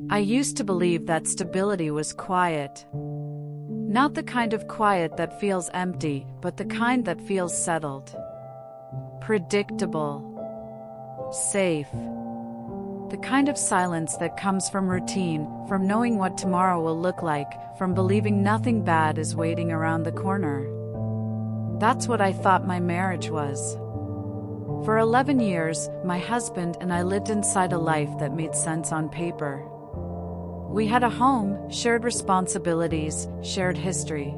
I used to believe that stability was quiet. Not the kind of quiet that feels empty, but the kind that feels settled. Predictable. Safe. The kind of silence that comes from routine, from knowing what tomorrow will look like, from believing nothing bad is waiting around the corner. That's what I thought my marriage was. For 11 years, my husband and I lived inside a life that made sense on paper. We had a home, shared responsibilities, shared history.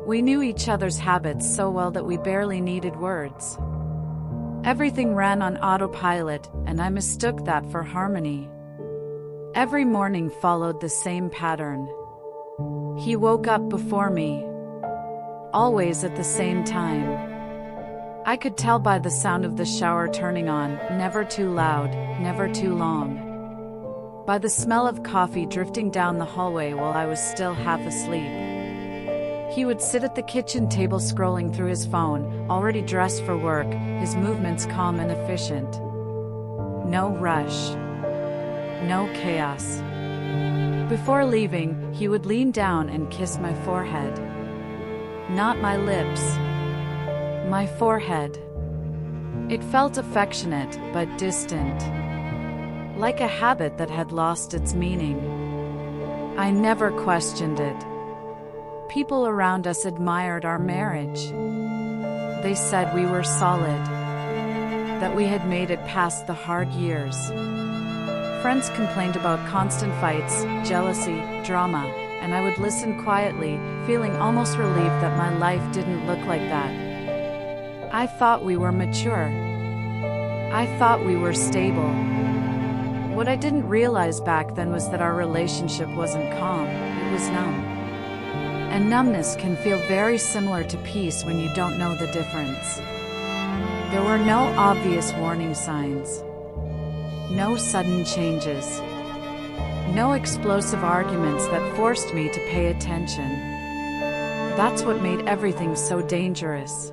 We knew each other's habits so well that we barely needed words. Everything ran on autopilot, and I mistook that for harmony. Every morning followed the same pattern. He woke up before me, always at the same time. I could tell by the sound of the shower turning on, never too loud, never too long. By the smell of coffee drifting down the hallway while I was still half asleep. He would sit at the kitchen table scrolling through his phone, already dressed for work, his movements calm and efficient. No rush. No chaos. Before leaving, he would lean down and kiss my forehead. Not my lips. My forehead. It felt affectionate, but distant. Like a habit that had lost its meaning. I never questioned it. People around us admired our marriage. They said we were solid, that we had made it past the hard years. Friends complained about constant fights, jealousy, drama, and I would listen quietly, feeling almost relieved that my life didn't look like that. I thought we were mature. I thought we were stable. What I didn't realize back then was that our relationship wasn't calm, it was numb. And numbness can feel very similar to peace when you don't know the difference. There were no obvious warning signs. No sudden changes. No explosive arguments that forced me to pay attention. That's what made everything so dangerous.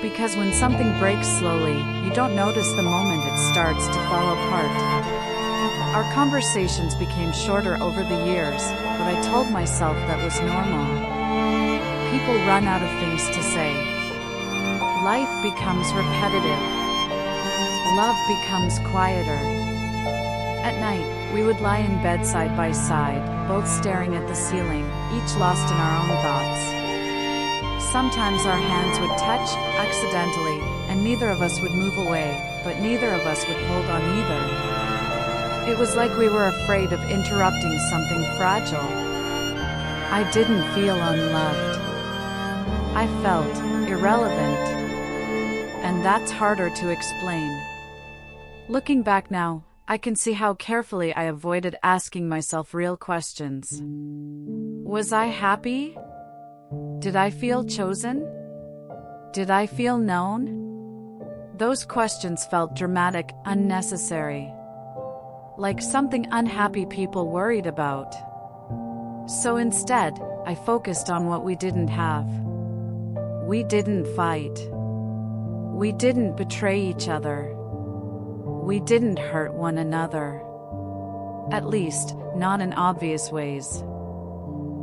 Because when something breaks slowly, you don't notice the moment it starts to fall apart. Our conversations became shorter over the years, but I told myself that was normal. People run out of things to say. Life becomes repetitive. Love becomes quieter. At night, we would lie in bed side by side, both staring at the ceiling, each lost in our own thoughts. Sometimes our hands would touch, accidentally, and neither of us would move away, but neither of us would hold on either. It was like we were afraid of interrupting something fragile. I didn't feel unloved. I felt irrelevant. And that's harder to explain. Looking back now, I can see how carefully I avoided asking myself real questions. Was I happy? Did I feel chosen? Did I feel known? Those questions felt dramatic, unnecessary. Like something unhappy people worried about. So instead, I focused on what we didn't have. We didn't fight. We didn't betray each other. We didn't hurt one another. At least, not in obvious ways.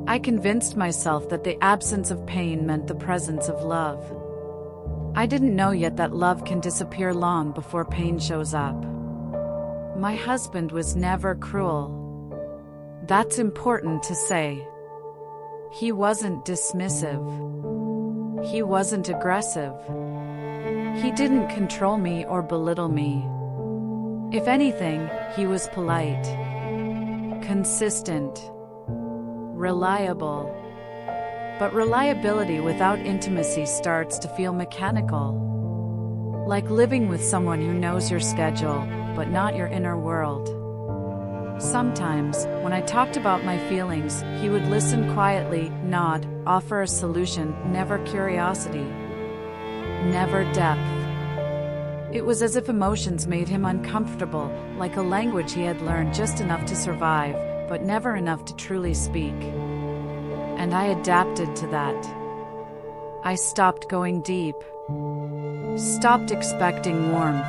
I convinced myself that the absence of pain meant the presence of love. I didn't know yet that love can disappear long before pain shows up. My husband was never cruel. That's important to say. He wasn't dismissive. He wasn't aggressive. He didn't control me or belittle me. If anything, he was polite, consistent, reliable. But reliability without intimacy starts to feel mechanical. Like living with someone who knows your schedule, but not your inner world. Sometimes, when I talked about my feelings, he would listen quietly, nod, offer a solution, never curiosity. Never depth. It was as if emotions made him uncomfortable, like a language he had learned just enough to survive, but never enough to truly speak. And I adapted to that. I stopped going deep. Stopped expecting warmth.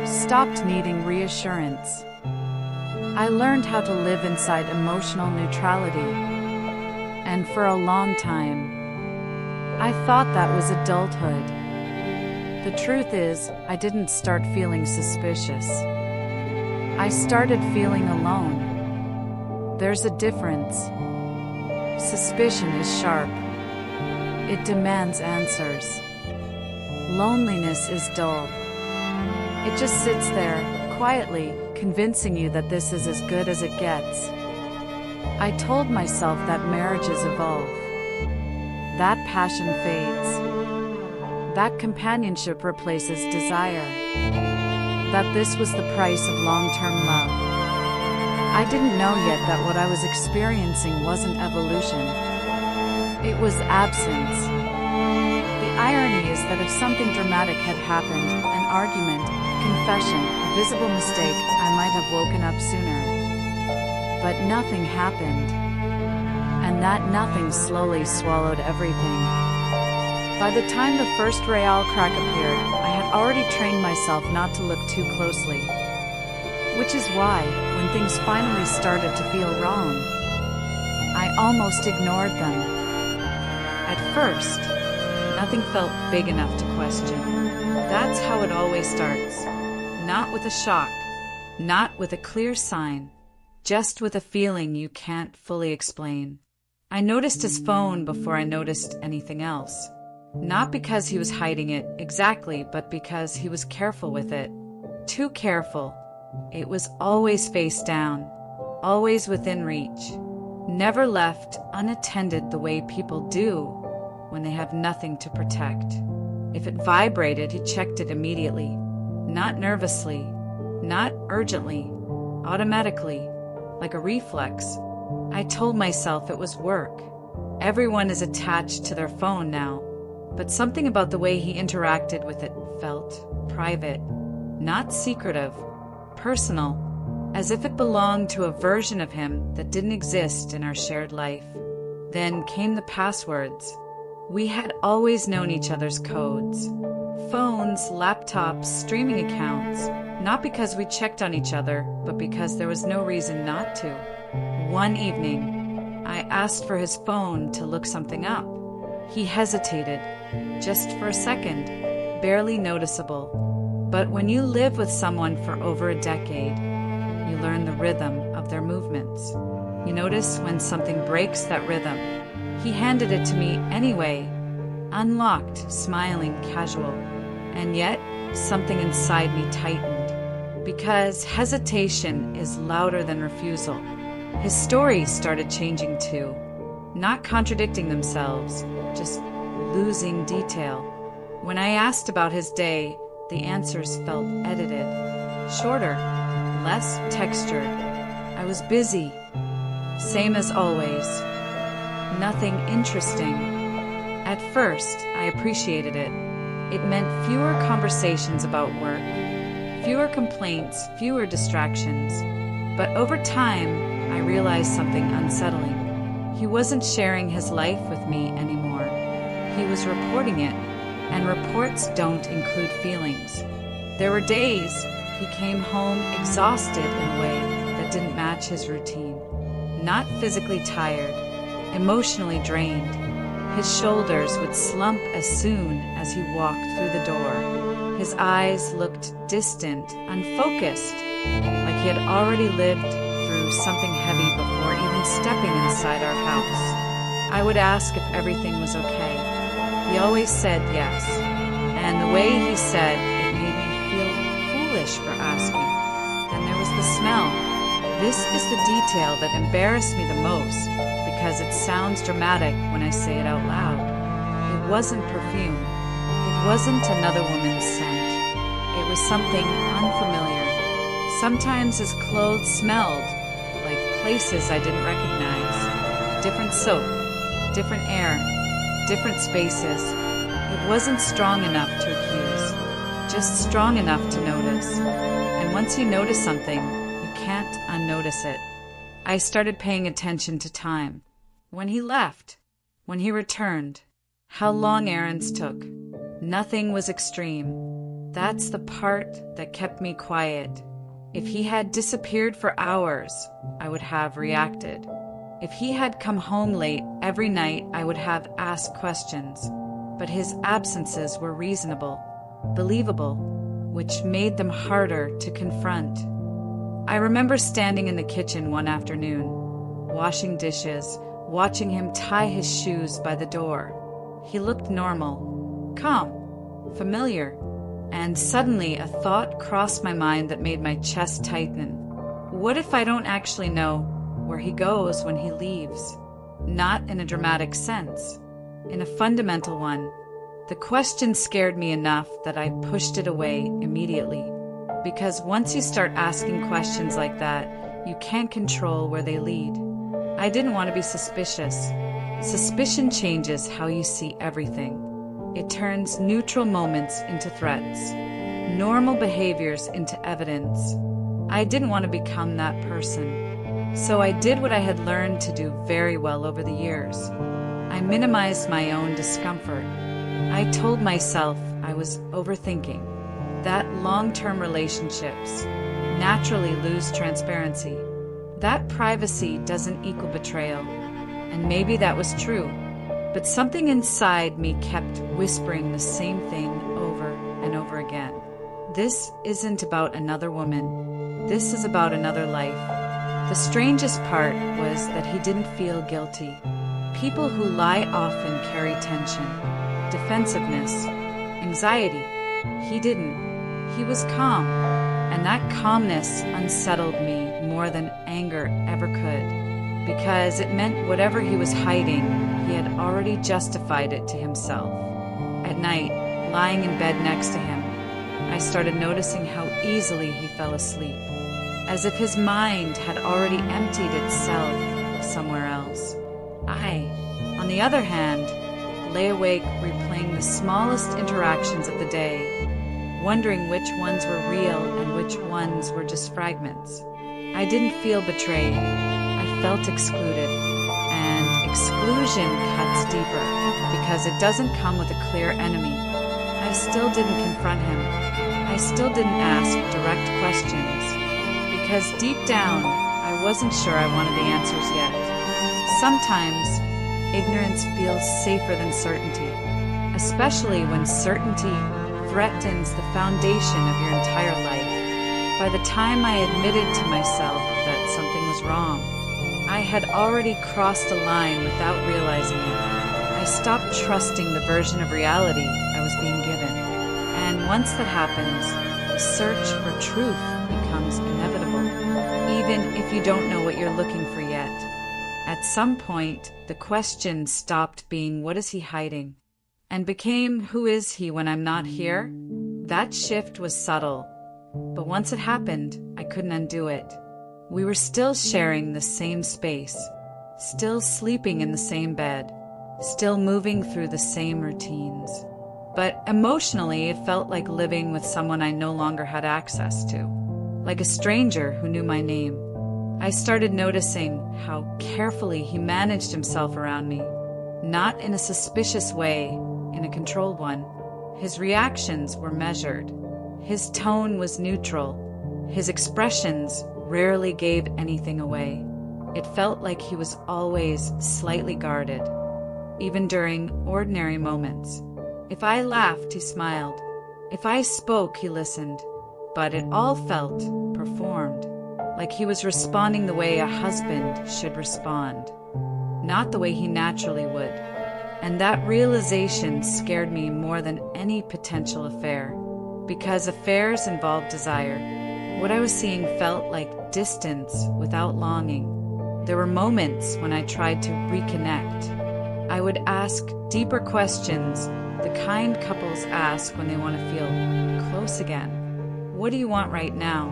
Stopped needing reassurance. I learned how to live inside emotional neutrality. And for a long time, I thought that was adulthood. The truth is, I didn't start feeling suspicious. I started feeling alone. There's a difference. Suspicion is sharp. It demands answers. Loneliness is dull. It just sits there, quietly, convincing you that this is as good as it gets. I told myself that marriages evolve. That passion fades. That companionship replaces desire. That this was the price of long-term love. I didn't know yet that what I was experiencing wasn't evolution. It was absence. The irony is that if something dramatic had happened, an argument, confession, a visible mistake, I might have woken up sooner. But nothing happened. And that nothing slowly swallowed everything. By the time the first real crack appeared, I had already trained myself not to look too closely. Which is why, when things finally started to feel wrong, I almost ignored them. At first, nothing felt big enough to question. That's how it always starts. Not with a shock, not with a clear sign, just with a feeling you can't fully explain. I noticed his phone before I noticed anything else. Not because he was hiding it exactly, but because he was careful with it. Too careful. It was always face down, always within reach. Never left unattended the way people do when they have nothing to protect. If it vibrated, he checked it immediately. Not nervously, not urgently, automatically, like a reflex. I told myself it was work. Everyone is attached to their phone now, but something about the way he interacted with it felt private, not secretive, personal, as if it belonged to a version of him that didn't exist in our shared life. Then came the passwords. We had always known each other's codes. Phones, laptops, streaming accounts, not because we checked on each other, but because there was no reason not to. One evening, I asked for his phone to look something up. He hesitated, just for a second, barely noticeable. But when you live with someone for over a decade, you learn the rhythm of their movements. You notice when something breaks that rhythm. He handed it to me anyway, unlocked, smiling, casual. And yet, something inside me tightened. Because hesitation is louder than refusal. His stories started changing too. Not contradicting themselves, just losing detail. When I asked about his day, the answers felt edited. Shorter, less textured. I was busy. Same as always. Nothing interesting. At first, I appreciated it. It meant fewer conversations about work, fewer complaints, fewer distractions. But over time, I realized something unsettling. He wasn't sharing his life with me anymore. He was reporting it, and reports don't include feelings. There were days he came home exhausted in a way that didn't match his routine. Not physically tired, emotionally drained. His shoulders would slump as soon as he walked through the door. His eyes looked distant, unfocused, like he had already lived through something heavy before even stepping inside our house. I would ask if everything was okay. He always said yes, and the way he said it made me feel foolish for asking. Then there was the smell. This is the detail that embarrassed me the most, because it sounds dramatic when I say it out loud. It wasn't perfume. It wasn't another woman's scent. It was something unfamiliar. Sometimes his clothes smelled like places I didn't recognize. Different soap, different air, different spaces. It wasn't strong enough to accuse, just strong enough to notice. And once you notice something, you can't unnotice it. I started paying attention to time. When he left, when he returned, how long errands took. Nothing was extreme. That's the part that kept me quiet. If he had disappeared for hours, I would have reacted. If he had come home late every night, I would have asked questions. But his absences were reasonable, believable, which made them harder to confront. I remember standing in the kitchen one afternoon, washing dishes, watching him tie his shoes by the door. He looked normal, calm, familiar, and suddenly a thought crossed my mind that made my chest tighten. What if I don't actually know where he goes when he leaves? Not in a dramatic sense, in a fundamental one. The question scared me enough that I pushed it away immediately. Because once you start asking questions like that, you can't control where they lead. I didn't want to be suspicious. Suspicion changes how you see everything. It turns neutral moments into threats, normal behaviors into evidence. I didn't want to become that person. So I did what I had learned to do very well over the years. I minimized my own discomfort. I told myself I was overthinking, that long-term relationships naturally lose transparency, that privacy doesn't equal betrayal. And maybe that was true, but something inside me kept whispering the same thing over and over again. This isn't about another woman. This is about another life. The strangest part was that he didn't feel guilty. People who lie often carry tension, defensiveness, anxiety. He didn't. He was calm, and that calmness unsettled me more than anger ever could, because it meant whatever he was hiding, he had already justified it to himself. At night, lying in bed next to him, I started noticing how easily he fell asleep, as if his mind had already emptied itself somewhere else. I, on the other hand, lay awake replaying the smallest interactions of the day, wondering which ones were real and which ones were just fragments. I didn't feel betrayed. I felt excluded. And exclusion cuts deeper because it doesn't come with a clear enemy. I still didn't confront him. I still didn't ask direct questions because deep down, I wasn't sure I wanted the answers yet. Sometimes, ignorance feels safer than certainty, especially when certainty threatens the foundation of your entire life. By the time I admitted to myself that something was wrong, I had already crossed a line without realizing it. I stopped trusting the version of reality I was being given. And once that happens, the search for truth becomes inevitable, even if you don't know what you're looking for yet. At some point, the question stopped being what is he hiding and became who is he when I'm not here? That shift was subtle, but once it happened, I couldn't undo it. We were still sharing the same space, still sleeping in the same bed, still moving through the same routines. But emotionally, it felt like living with someone I no longer had access to, like a stranger who knew my name. I started noticing how carefully he managed himself around me, not in a suspicious way, in a controlled one. His reactions were measured. His tone was neutral. His expressions rarely gave anything away. It felt like he was always slightly guarded, even during ordinary moments. If I laughed, he smiled. If I spoke, he listened. But it all felt performed, like he was responding the way a husband should respond, not the way he naturally would. And that realization scared me more than any potential affair, because affairs involve desire. What I was seeing felt like distance without longing. There were moments when I tried to reconnect. I would ask deeper questions, the kind couples ask when they want to feel close again. What do you want right now?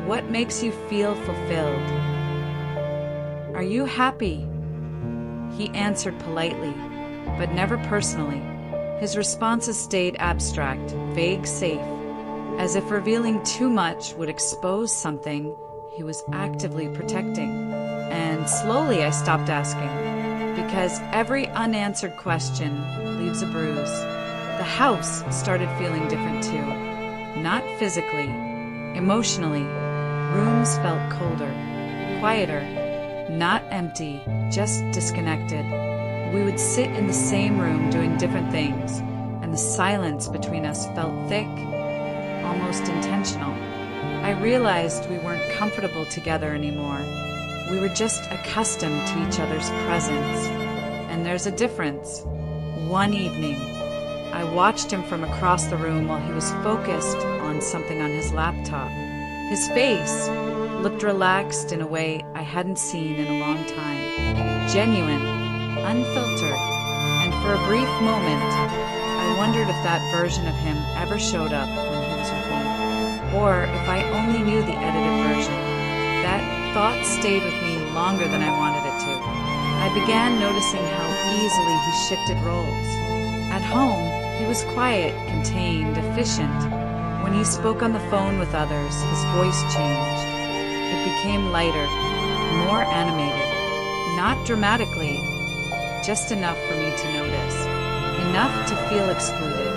What makes you feel fulfilled? Are you happy? He answered politely, but never personally. His responses stayed abstract, vague, safe, as if revealing too much would expose something he was actively protecting. And slowly I stopped asking, because every unanswered question leaves a bruise. The house started feeling different too, not physically, Emotionally, rooms felt colder, quieter, not empty, just disconnected. We would sit in the same room doing different things, and the silence between us felt thick, almost intentional. I realized we weren't comfortable together anymore. We were just accustomed to each other's presence. And there's a difference. One evening, I watched him from across the room while he was focused on something on his laptop. His face looked relaxed in a way I hadn't seen in a long time. Genuine, unfiltered, and for a brief moment, I wondered if that version of him ever showed up when he was with me, or if I only knew the edited version. That thought stayed with me longer than I wanted it to. I began noticing how easily he shifted roles. At home, he was quiet, contained, efficient. When he spoke on the phone with others, his voice changed. It became lighter, more animated. Not dramatically, just enough for me to notice. Enough to feel excluded.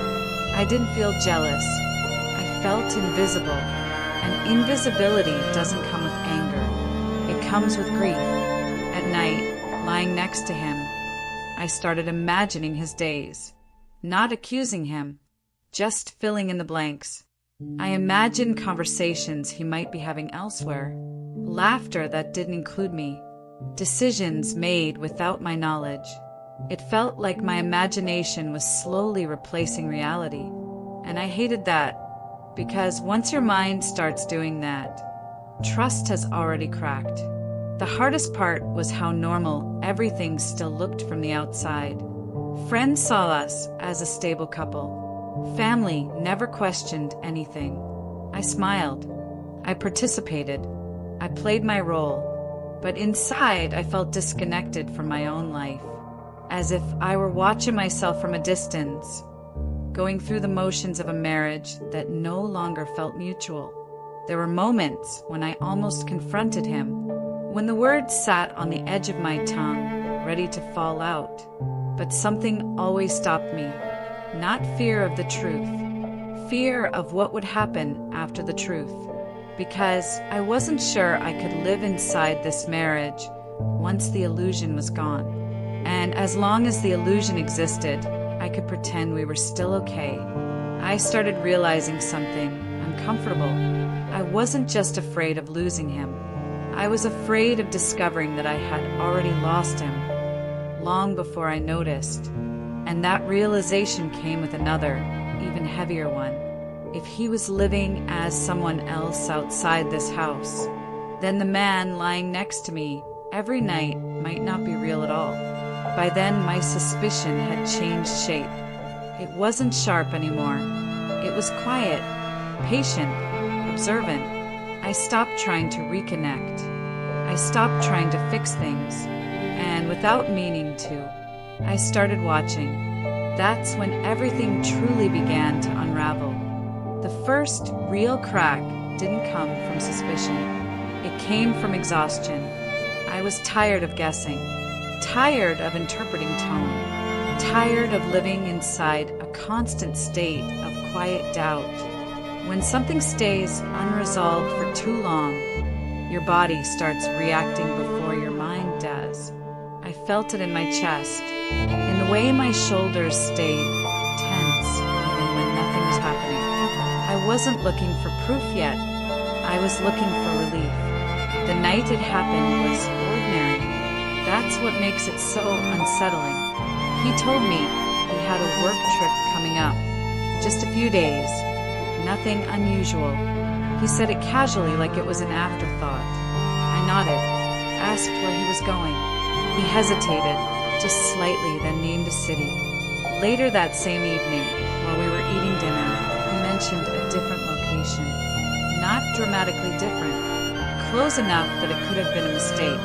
I didn't feel jealous. I felt invisible. And invisibility doesn't come with anger. It comes with grief. At night, lying next to him, I started imagining his days. Not accusing him, just filling in the blanks. I imagined conversations he might be having elsewhere, laughter that didn't include me, decisions made without my knowledge. It felt like my imagination was slowly replacing reality, and I hated that, because once your mind starts doing that, trust has already cracked. The hardest part was how normal everything still looked from the outside. Friends saw us as a stable couple. Family never questioned anything. I smiled. I participated. I played my role. But inside, I felt disconnected from my own life, as if I were watching myself from a distance, going through the motions of a marriage that no longer felt mutual. There were moments when I almost confronted him, when the words sat on the edge of my tongue, ready to fall out. But something always stopped me. Not fear of the truth, fear of what would happen after the truth. Because I wasn't sure I could live inside this marriage once the illusion was gone. And as long as the illusion existed, I could pretend we were still okay. I started realizing something uncomfortable. I wasn't just afraid of losing him. I was afraid of discovering that I had already lost him, long before I noticed. And that realization came with another, even heavier one. If he was living as someone else outside this house, then the man lying next to me every night might not be real at all. By then, my suspicion had changed shape. It wasn't sharp anymore. It was quiet, patient, observant. I stopped trying to reconnect. I stopped trying to fix things. And without meaning to, I started watching. That's when everything truly began to unravel. The first real crack didn't come from suspicion. It came from exhaustion. I was tired of guessing, tired of interpreting tone, tired of living inside a constant state of quiet doubt. When something stays unresolved for too long, your body starts reacting before your mind does. I felt it in my chest, in the way my shoulders stayed tense even when nothing was happening. I wasn't looking for proof yet. I was looking for relief. The night it happened was ordinary. That's what makes it so unsettling. He told me he had a work trip coming up. Just a few days. Nothing unusual. He said it casually, like it was an afterthought. I nodded, asked where he was going. He hesitated, just slightly, then named a city. Later that same evening, while we were eating dinner, he mentioned a different location. Not dramatically different. Close enough that it could have been a mistake.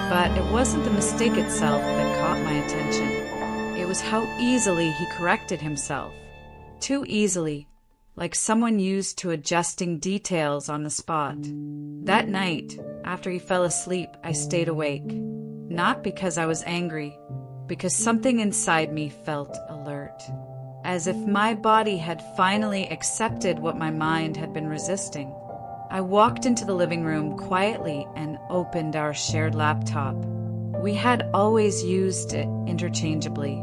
But it wasn't the mistake itself that caught my attention. It was how easily he corrected himself. Too easily, like someone used to adjusting details on the spot. That night, after he fell asleep, I stayed awake. Not because I was angry, because something inside me felt alert. As if my body had finally accepted what my mind had been resisting. I walked into the living room quietly and opened our shared laptop. We had always used it interchangeably.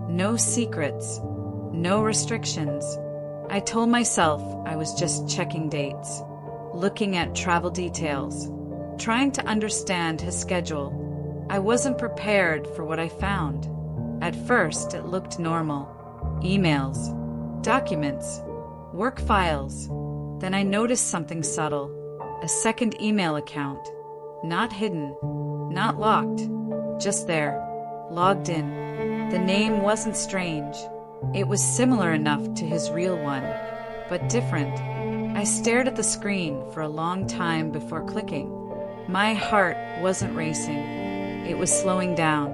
No secrets, no restrictions. I told myself I was just checking dates, looking at travel details, trying to understand his schedule. I wasn't prepared for what I found. At first, it looked normal. Emails, documents, work files. Then I noticed something subtle. A second email account. Not hidden, not locked, just there, logged in. The name wasn't strange. It was similar enough to his real one, but different. I stared at the screen for a long time before clicking. My heart wasn't racing. It was slowing down.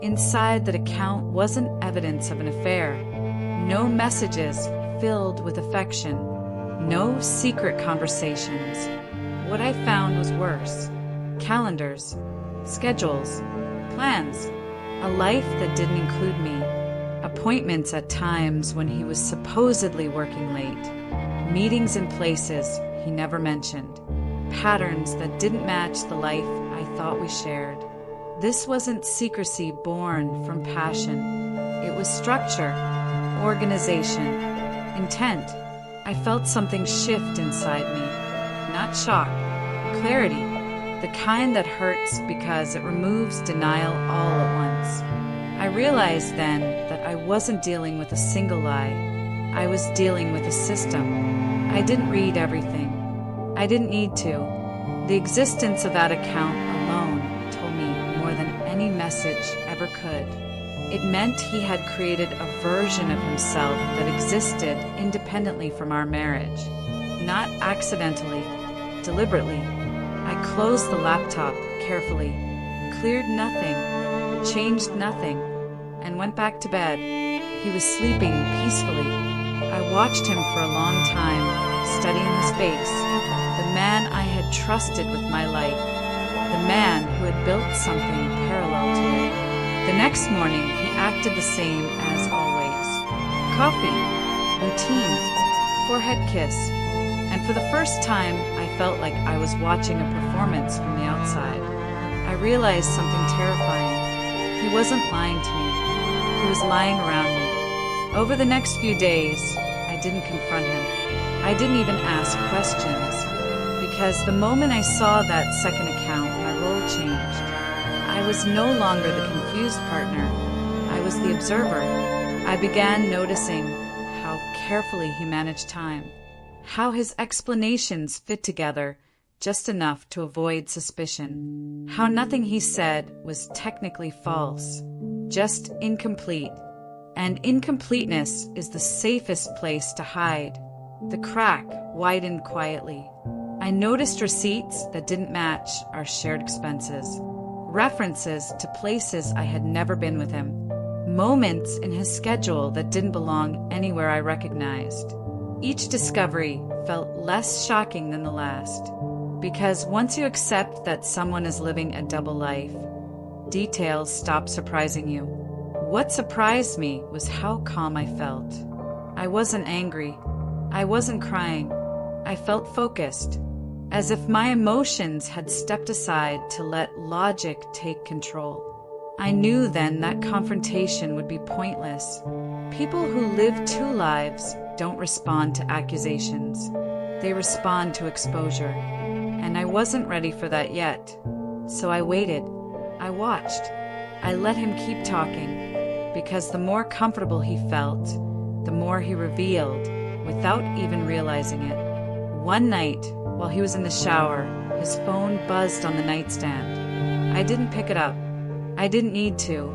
Inside that account wasn't evidence of an affair. No messages filled with affection. No secret conversations. What I found was worse. Calendars, schedules, plans. A life that didn't include me. Appointments at times when he was supposedly working late. Meetings in places he never mentioned. Patterns that didn't match the life I thought we shared. This wasn't secrecy born from passion. It was structure, organization, intent. I felt something shift inside me. Not shock, clarity. The kind that hurts because it removes denial all at once. I realized then that I wasn't dealing with a single lie. I was dealing with a system. I didn't read everything. I didn't need to. The existence of that account alone told me more than any message ever could. It meant he had created a version of himself that existed independently from our marriage. Not accidentally, deliberately. I closed the laptop carefully, cleared nothing, changed nothing, and went back to bed. He was sleeping peacefully. I watched him for a long time, studying his face, the man I had trusted with my life, the man who had built something parallel to it. The next morning, he acted the same as always. Coffee, routine, forehead kiss, and for the first time, I felt like I was watching a performance from the outside. I realized something terrifying. He wasn't lying to me. He was lying around me. Over the next few days, I didn't confront him. I didn't even ask questions, because the moment I saw that second account, my role changed. I was no longer the confused partner. I was the observer. I began noticing how carefully he managed time, how his explanations fit together just enough to avoid suspicion, how nothing he said was technically false, just incomplete. And incompleteness is the safest place to hide. The crack widened quietly. I noticed receipts that didn't match our shared expenses, references to places I had never been with him, moments in his schedule that didn't belong anywhere I recognized. Each discovery felt less shocking than the last, because once you accept that someone is living a double life, details stop surprising you. What surprised me was how calm I felt. I wasn't angry. I wasn't crying. I felt focused, as if my emotions had stepped aside to let logic take control. I knew then that confrontation would be pointless. People who live two lives don't respond to accusations. They respond to exposure. And I wasn't ready for that yet. So I waited. I watched. I let him keep talking, because the more comfortable he felt, the more he revealed, without even realizing it. One night, while he was in the shower, his phone buzzed on the nightstand. I didn't pick it up. I didn't need to.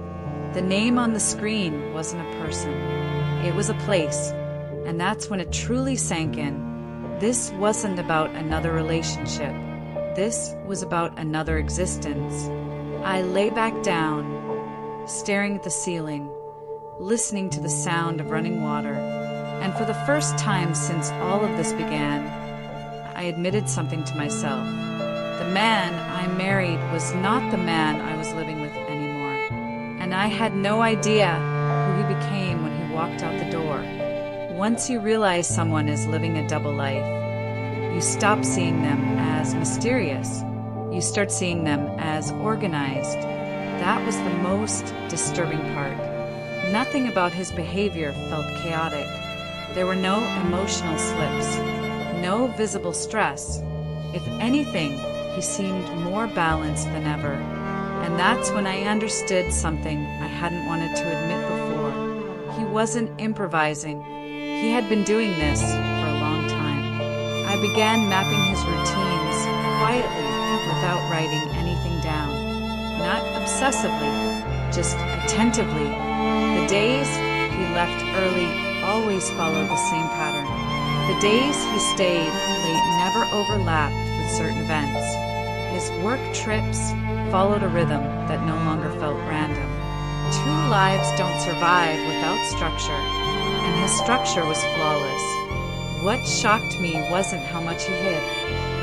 The name on the screen wasn't a person. It was a place. And that's when it truly sank in. This wasn't about another relationship. This was about another existence. I lay back down, staring at the ceiling, listening to the sound of running water. And for the first time since all of this began, I admitted something to myself. The man I married was not the man I was living with anymore. And I had no idea who he became when he walked out the door. Once you realize someone is living a double life, You stop seeing them as mysterious. You start seeing them as organized. That was the most disturbing part. Nothing about his behavior felt chaotic. There were no emotional slips, no visible stress. If anything, he seemed more balanced than ever. And that's when I understood something I hadn't wanted to admit before. He wasn't improvising. He had been doing this for a long time. I began mapping his routines quietly without writing anything down. Not obsessively, just attentively. The days he left early always followed the same pattern. The days he stayed late never overlapped with certain events. His work trips followed a rhythm that no longer felt random. Two lives don't survive without structure, and his structure was flawless. What shocked me wasn't how much he hid.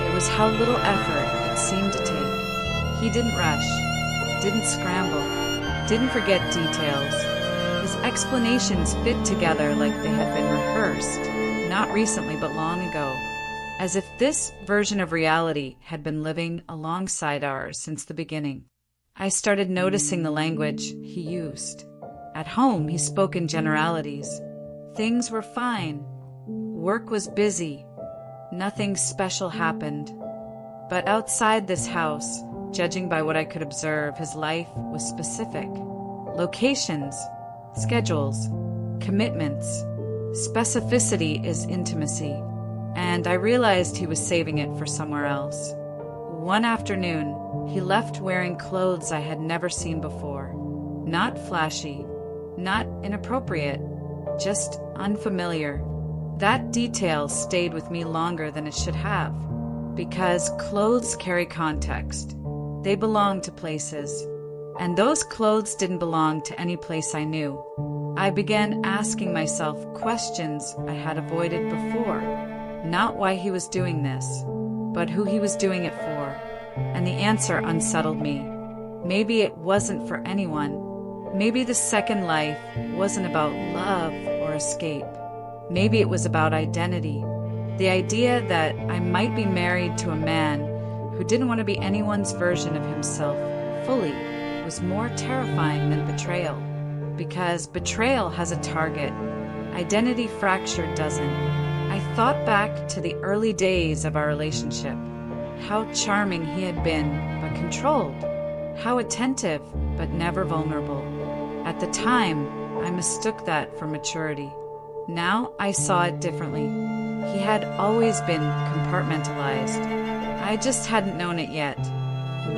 It was how little effort it seemed to take. He didn't rush, didn't scramble, didn't forget details. His explanations fit together like they had been rehearsed, not recently but long ago, as if this version of reality had been living alongside ours since the beginning. I started noticing the language he used. At home, he spoke in generalities. Things were fine. Work was busy. Nothing special happened. But outside this house, judging by what I could observe, his life was specific. Locations, schedules, commitments. Specificity is intimacy, and I realized he was saving it for somewhere else. One afternoon, he left wearing clothes I had never seen before. Not flashy, not inappropriate, just unfamiliar. That detail stayed with me longer than it should have, because clothes carry context. They belong to places, and those clothes didn't belong to any place I knew. I began asking myself questions I had avoided before. Not why he was doing this, but who he was doing it for. And the answer unsettled me. Maybe it wasn't for anyone. Maybe the second life wasn't about love or escape. Maybe it was about identity. The idea that I might be married to a man who didn't want to be anyone's version of himself fully was more terrifying than betrayal. Because betrayal has a target. Identity fracture doesn't. I thought back to the early days of our relationship. How charming he had been, but controlled. How attentive, but never vulnerable. At the time, I mistook that for maturity. Now I saw it differently. He had always been compartmentalized. I just hadn't known it yet.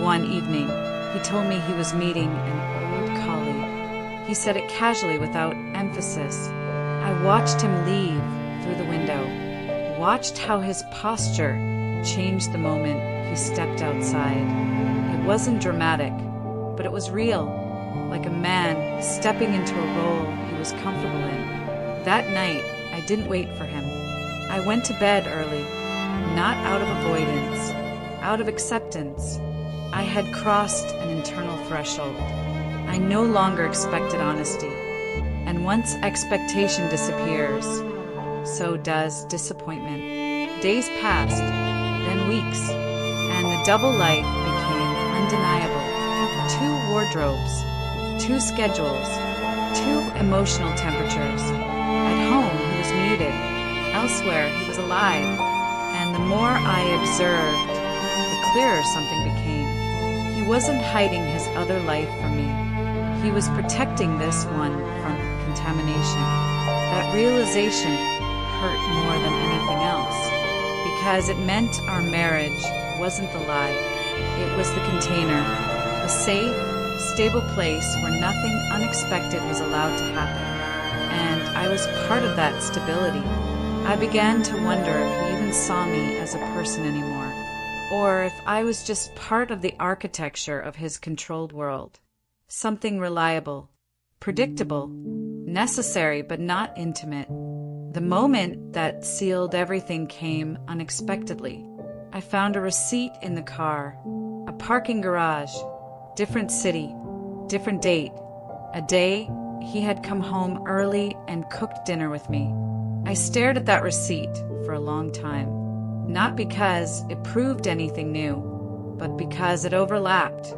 One evening, he told me he was meeting an old colleague. He said it casually without emphasis. I watched him leave through the window, watched how his posture changed the moment he stepped outside. It wasn't dramatic, but it was real, like a man stepping into a role he was comfortable in. That night, I didn't wait for him. I went to bed early, not out of avoidance, out of acceptance. I had crossed an internal threshold. I no longer expected honesty. And once expectation disappears, so does disappointment. Days passed, then weeks, and the double life became undeniable. 2 wardrobes, 2 schedules, 2 emotional temperatures. At home, he was muted. Elsewhere, he was alive. And the more I observed, the clearer something became. He wasn't hiding his other life from me. He was protecting this one from contamination. That realization hurt more than anything else, because it meant our marriage wasn't the lie. It was the container, a safe, stable place where nothing unexpected was allowed to happen. And I was part of that stability. I began to wonder if he even saw me as a person anymore, or if I was just part of the architecture of his controlled world. Something reliable, predictable, necessary but not intimate. The moment that sealed everything came unexpectedly. I found a receipt in the car, a parking garage, different city, different date, a day he had come home early and cooked dinner with me. I stared at that receipt for a long time. Not because it proved anything new, but because it overlapped.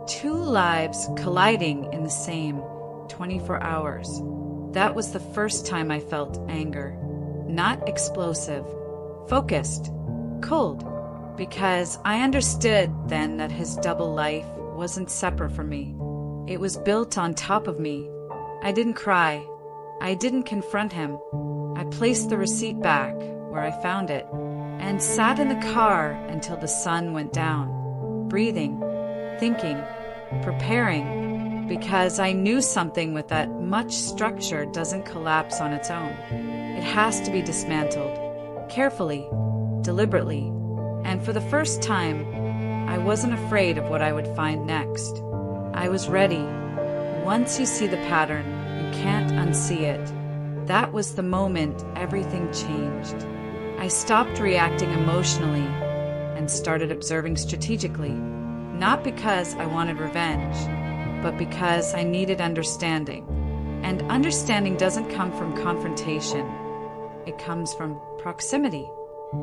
Two lives colliding in the same 24 hours. That was the first time I felt anger. Not explosive, focused, cold. Because I understood then that his double life wasn't separate from me. It was built on top of me. I didn't cry. I didn't confront him. I placed the receipt back where I found it and sat in the car until the sun went down, breathing, thinking, preparing, because I knew something with that much structure doesn't collapse on its own. It has to be dismantled, carefully, deliberately, and for the first time, I wasn't afraid of what I would find next. I was ready. Once you see the pattern, you can't unsee it. That was the moment everything changed. I stopped reacting emotionally and started observing strategically, not because I wanted revenge, but because I needed understanding. And understanding doesn't come from confrontation. It comes from proximity.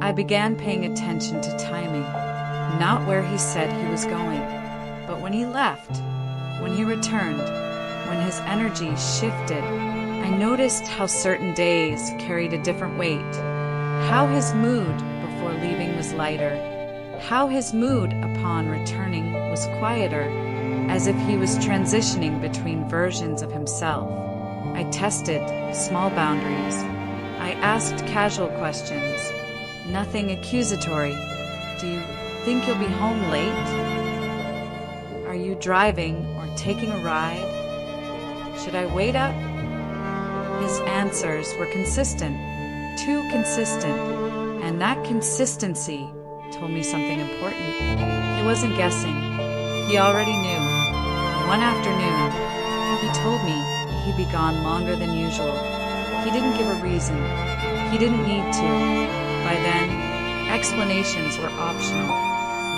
I began paying attention to timing, not where he said he was going, but when he left, when he returned, when his energy shifted. I noticed how certain days carried a different weight, how his mood before leaving was lighter, how his mood upon returning was quieter, as if he was transitioning between versions of himself. I tested small boundaries. I asked casual questions. Nothing accusatory. Do you think you'll be home late? Are you driving or taking a ride? Should I wait up? His answers were consistent, too consistent, and that consistency told me something important. He wasn't guessing. He already knew. One afternoon, he told me he'd be gone longer than usual. He didn't give a reason. He didn't need to. By then, explanations were optional.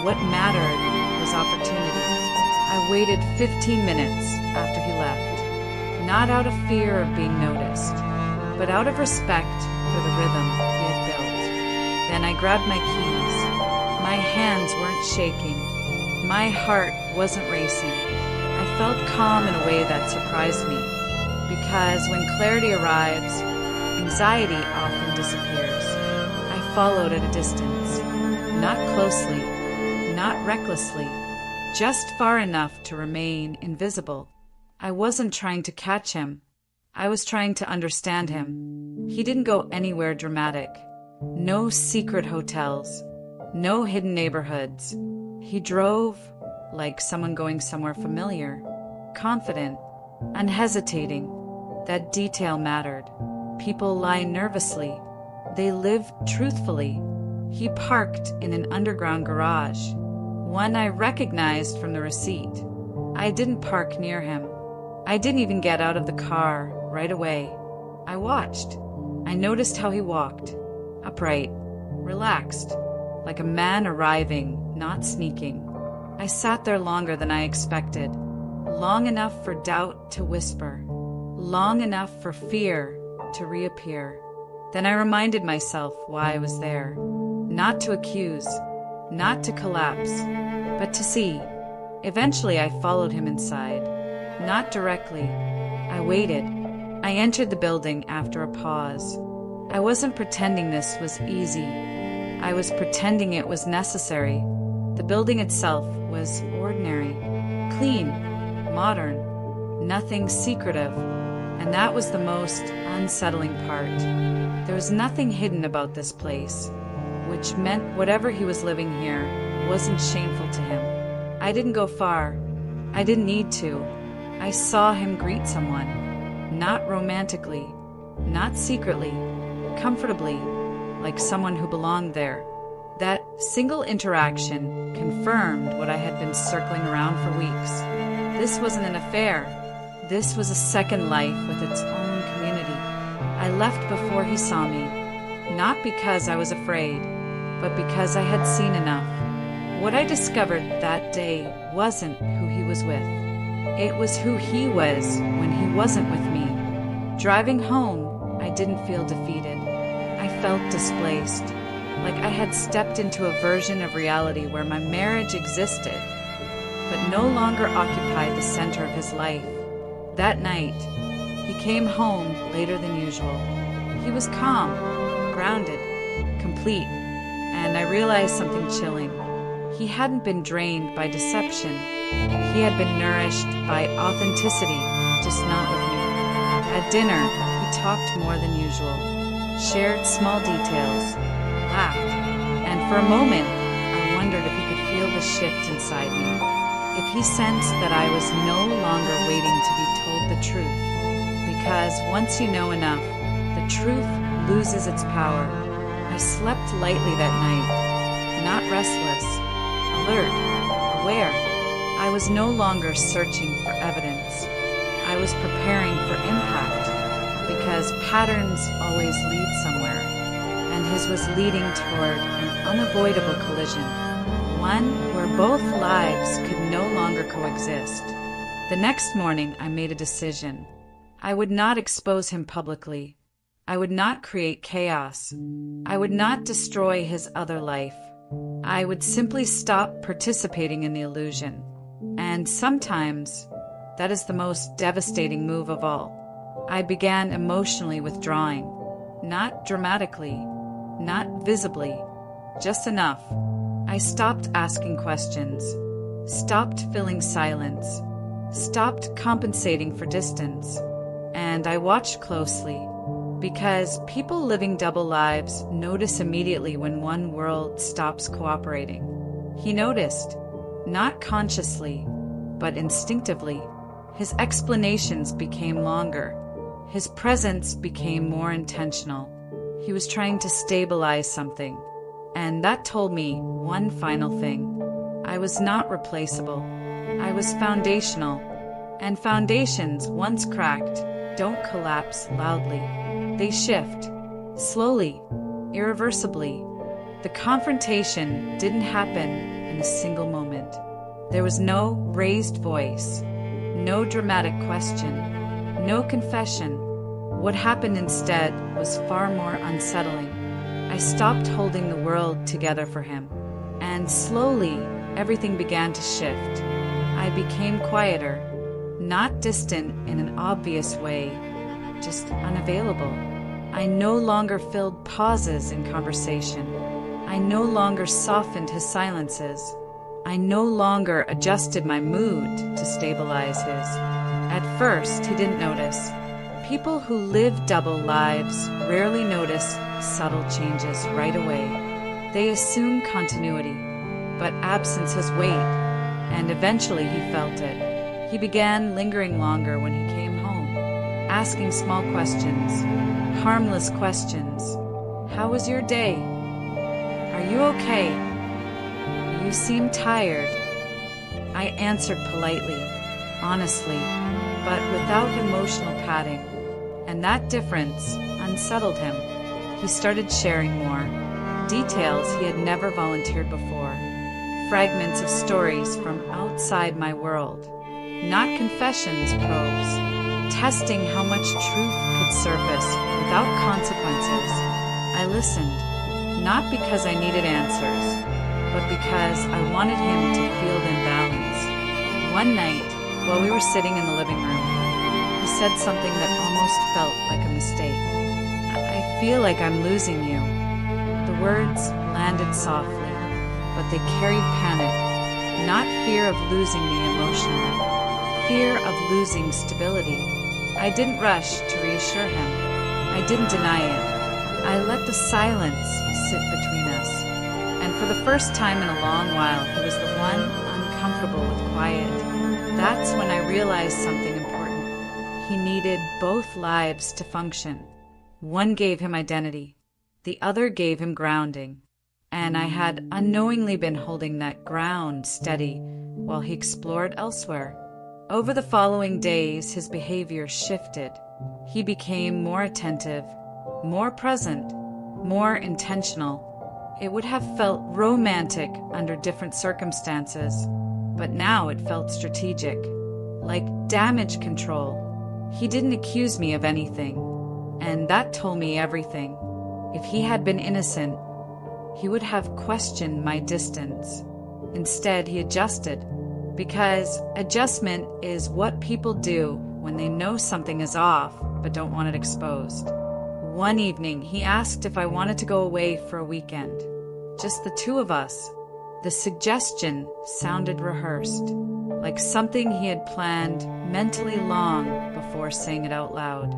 What mattered was opportunity. I waited 15 minutes after he left, not out of fear of being noticed, but out of respect for the rhythm he had built. Then I grabbed my keys. My hands weren't shaking. My heart wasn't racing. I felt calm in a way that surprised me, because when clarity arrives, anxiety often disappears. I followed at a distance, not closely, not recklessly, just far enough to remain invisible. I wasn't trying to catch him. I was trying to understand him. He didn't go anywhere dramatic. No secret hotels. No hidden neighborhoods. He drove like someone going somewhere familiar, confident, unhesitating. That detail mattered. People lie nervously. They live truthfully. He parked in an underground garage, one I recognized from the receipt. I didn't park near him. I didn't even get out of the car right away. I watched. I noticed how he walked. Upright, relaxed, like a man arriving, not sneaking. I sat there longer than I expected. Long enough for doubt to whisper. Long enough for fear to reappear. Then I reminded myself why I was there. Not to accuse, not to collapse, but to see. Eventually I followed him inside. Not directly. I waited. I entered the building after a pause. I wasn't pretending this was easy. I was pretending it was necessary. The building itself was ordinary, clean, modern, nothing secretive, and that was the most unsettling part. There was nothing hidden about this place, which meant whatever he was living here wasn't shameful to him. I didn't go far. I didn't need to. I saw him greet someone, not romantically, not secretly, comfortably, like someone who belonged there. That single interaction confirmed what I had been circling around for weeks. This wasn't an affair. This was a second life with its own community. I left before he saw me, not because I was afraid, but because I had seen enough. What I discovered that day wasn't who he was with. It was who he was when he wasn't with me. Driving home, I didn't feel defeated. I felt displaced. like I had stepped into a version of reality where my marriage existed, but no longer occupied the center of his life. That night, he came home later than usual. He was calm, grounded, complete, and I realized something chilling. He hadn't been drained by deception. He had been nourished by authenticity, just not with me. At dinner, he talked more than usual, shared small details, laughed, and for a moment, I wondered if he could feel the shift inside me, if he sensed that I was no longer waiting to be told the truth. Because once you know enough, the truth loses its power. I slept lightly that night, not restless, alert, aware. I was no longer searching for evidence. I was preparing for impact, because patterns always lead somewhere, and his was leading toward an unavoidable collision, one where both lives could no longer coexist. The next morning, I made a decision. I would not expose him publicly. I would not create chaos. I would not destroy his other life. I would simply stop participating in the illusion. And sometimes, that is the most devastating move of all. I began emotionally withdrawing, not dramatically, not visibly, just enough. I stopped asking questions, stopped filling silence, stopped compensating for distance, and I watched closely, because people living double lives notice immediately when one world stops cooperating. He noticed, not consciously, but instinctively. His explanations became longer. His presence became more intentional. He was trying to stabilize something, and that told me one final thing. I was not replaceable. I was foundational, and foundations, once cracked, don't collapse loudly. They shift, slowly, irreversibly. The confrontation didn't happen in a single moment. There was no raised voice, no dramatic question, no confession. What happened instead was far more unsettling. I stopped holding the world together for him, and slowly everything began to shift. I became quieter, not distant in an obvious way, just unavailable. I no longer filled pauses in conversation. I no longer softened his silences. I no longer adjusted my mood to stabilize his. At first, he didn't notice. People who live double lives rarely notice subtle changes right away. They assume continuity, but absence has weight, and eventually he felt it. He began lingering longer when he came home, asking small questions, harmless questions. How was your day? Are you okay? You seem tired. I answered politely, honestly, but without emotional padding, and that difference unsettled him. He started sharing more, details he had never volunteered before, fragments of stories from outside my world, not confessions, probes, testing how much truth could surface without consequences. I listened, not because I needed answers, but because I wanted him to feel the imbalance. One night, while we were sitting in the living room, he said something that almost felt like a mistake. I feel like I'm losing you. The words landed softly, but they carried panic, not fear of losing me emotionally, fear of losing stability. I didn't rush to reassure him. I didn't deny it. I let the silence sit between us. And for the first time in a long while, he was the one uncomfortable with quiet. That's when I realized something important. He needed both lives to function. One gave him identity. The other gave him grounding. And I had unknowingly been holding that ground steady while he explored elsewhere. Over the following days, his behavior shifted. He became more attentive, more present, more intentional. It would have felt romantic under different circumstances, but now it felt strategic, like damage control. He didn't accuse me of anything, and that told me everything. If he had been innocent, he would have questioned my distance. Instead, he adjusted, because adjustment is what people do when they know something is off but don't want it exposed. One evening, he asked if I wanted to go away for a weekend. Just the two of us. The suggestion sounded rehearsed, like something he had planned mentally long before saying it out loud.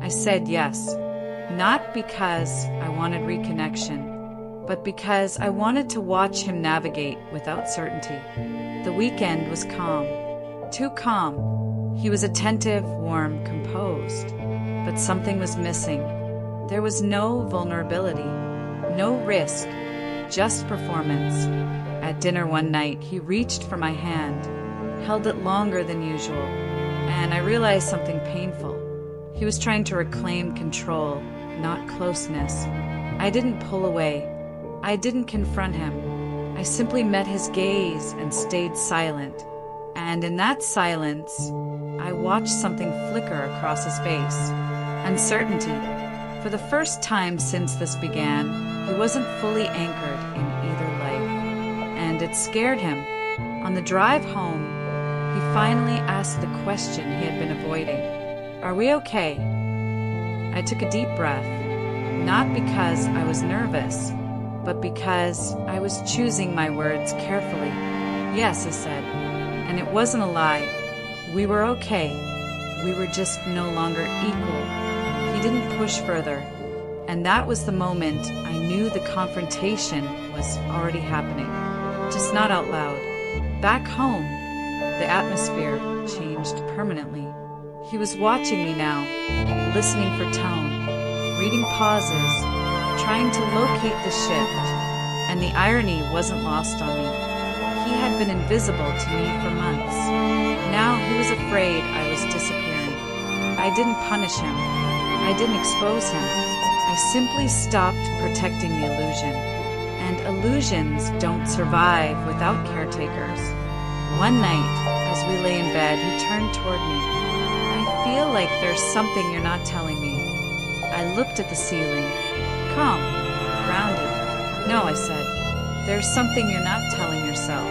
I said yes, not because I wanted reconnection, but because I wanted to watch him navigate without certainty. The weekend was calm. Too calm. He was attentive, warm, composed. But something was missing. There was no vulnerability, no risk, just performance. At dinner one night, he reached for my hand, held it longer than usual, and I realized something painful. He was trying to reclaim control, not closeness. I didn't pull away. I didn't confront him. I simply met his gaze and stayed silent. And in that silence, I watched something flicker across his face. Uncertainty. For the first time since this began, he wasn't fully anchored in either life. And it scared him. On the drive home, he finally asked the question he had been avoiding. Are we okay? I took a deep breath, not because I was nervous, but because I was choosing my words carefully. Yes, I said, and it wasn't a lie. We were okay. We were just no longer equal. He didn't push further, and that was the moment I knew the confrontation was already happening, just not out loud. Back home, the atmosphere changed permanently. He was watching me now, listening for tone, reading pauses, trying to locate the shift, and the irony wasn't lost on me. He had been invisible to me for months. Now he was afraid I was disappearing. I didn't punish him. I didn't expose him. I simply stopped protecting the illusion. And illusions don't survive without caretakers. One night, as we lay in bed, he turned toward me. I feel like there's something you're not telling me. I looked at the ceiling. Calm, grounded. No, I said. There's something you're not telling yourself.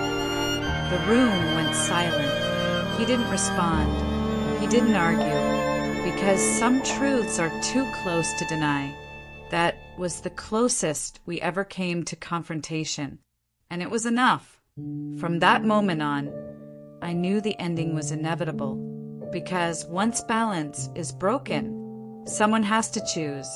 The room went silent. He didn't respond. He didn't argue. Because some truths are too close to deny. That was the closest we ever came to confrontation. And it was enough. From that moment on, I knew the ending was inevitable. Because once balance is broken, someone has to choose.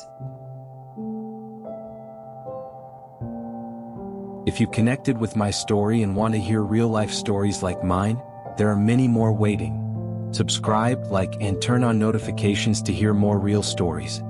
If you connected with my story and want to hear real-life stories like mine, there are many more waiting. Subscribe, like, and turn on notifications to hear more real stories.